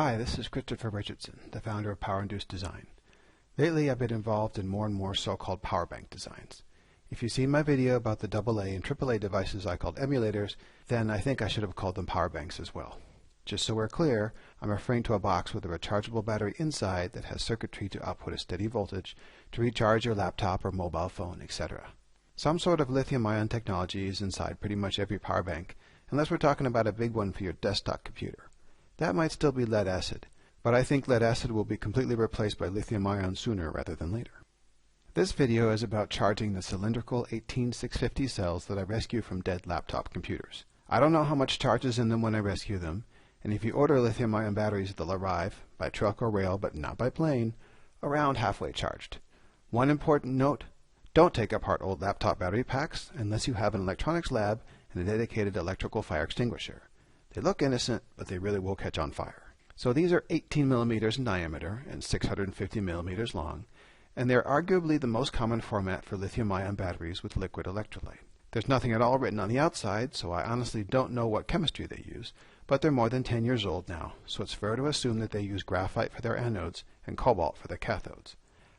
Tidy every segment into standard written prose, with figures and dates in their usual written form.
Hi, this is Christopher Richardson, the founder of Power Induced Design. Lately I've been involved in more and more so-called power bank designs. If you've seen my video about the AA and AAA devices I called emulators, then I think I should have called them power banks as well. Just so we're clear, I'm referring to a box with a rechargeable battery inside that has circuitry to output a steady voltage to recharge your laptop or mobile phone, etc. Some sort of lithium-ion technology is inside pretty much every power bank, unless we're talking about a big one for your desktop computer. That might still be lead acid, but I think lead acid will be completely replaced by lithium-ion sooner rather than later. This video is about charging the cylindrical 18650 cells that I rescue from dead laptop computers. I don't know how much charge is in them when I rescue them, and if you order lithium-ion batteries, they'll arrive, by truck or rail, but not by plane, around halfway charged. One important note, don't take apart old laptop battery packs unless you have an electronics lab and a dedicated electrical fire extinguisher. They look innocent, but they really will catch on fire. So these are 18 millimeters in diameter and 650 millimeters long, and they're arguably the most common format for lithium-ion batteries with liquid electrolyte. There's nothing at all written on the outside, so I honestly don't know what chemistry they use, but they're more than 10 years old now, so it's fair to assume that they use graphite for their anodes and cobalt for their cathodes.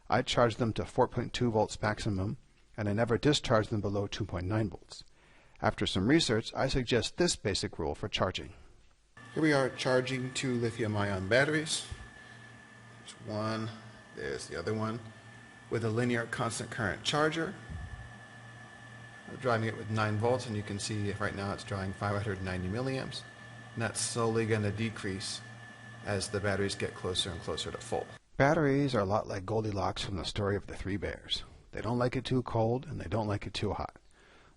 I charge them to 4.2 volts maximum, and I never discharge them below 2.9 volts. After some research, I suggest this basic rule for charging. Here we are charging two lithium-ion batteries. There's one, there's the other one, with a linear constant current charger. I'm driving it with 9 volts, and you can see right now it's drawing 590 milliamps. And that's slowly going to decrease as the batteries get closer and closer to full. Batteries are a lot like Goldilocks from the story of the three bears. They don't like it too cold, and they don't like it too hot.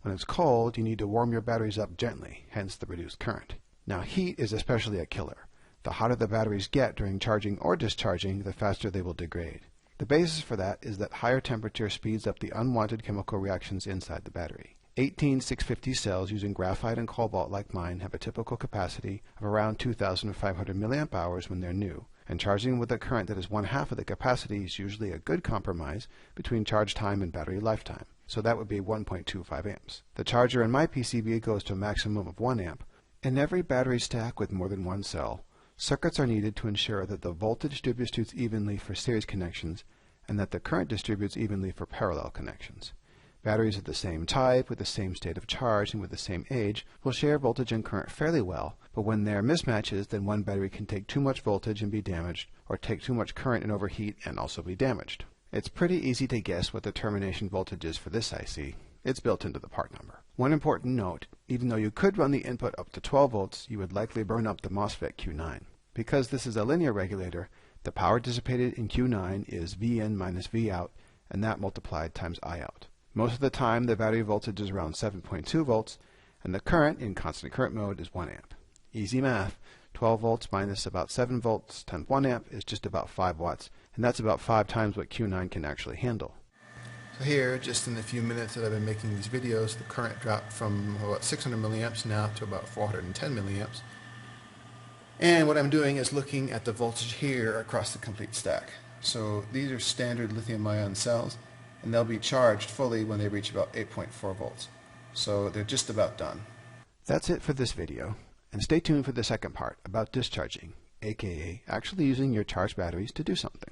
When it's cold, you need to warm your batteries up gently, hence the reduced current. Now, heat is especially a killer. The hotter the batteries get during charging or discharging, the faster they will degrade. The basis for that is that higher temperature speeds up the unwanted chemical reactions inside the battery. 18650 cells using graphite and cobalt like mine have a typical capacity of around 2,500 milliamp hours when they're new, and charging with a current that is 1/2 of the capacity is usually a good compromise between charge time and battery lifetime. So that would be 1.25 amps. The charger in my PCB goes to a maximum of 1 amp. In every battery stack with more than one cell, circuits are needed to ensure that the voltage distributes evenly for series connections and that the current distributes evenly for parallel connections. Batteries of the same type, with the same state of charge, and with the same age will share voltage and current fairly well, but when there are mismatches, then one battery can take too much voltage and be damaged, or take too much current and overheat and also be damaged. It's pretty easy to guess what the termination voltage is for this IC. It's built into the part number. One important note, even though you could run the input up to 12 volts, you would likely burn up the MOSFET Q9. Because this is a linear regulator, the power dissipated in Q9 is Vin minus Vout, and that multiplied times Iout. Most of the time, the battery voltage is around 7.2 volts, and the current in constant current mode is 1 amp. Easy math. 12 volts minus about 7 volts times 1 amp is just about 5 watts, and that's about 5 times what Q9 can actually handle. So here, just in the few minutes that I've been making these videos, the current dropped from about 600 milliamps now to about 410 milliamps. And what I'm doing is looking at the voltage here across the complete stack. So these are standard lithium-ion cells, and they'll be charged fully when they reach about 8.4 volts. So they're just about done. That's it for this video. And stay tuned for the second part about discharging, aka actually using your charged batteries to do something.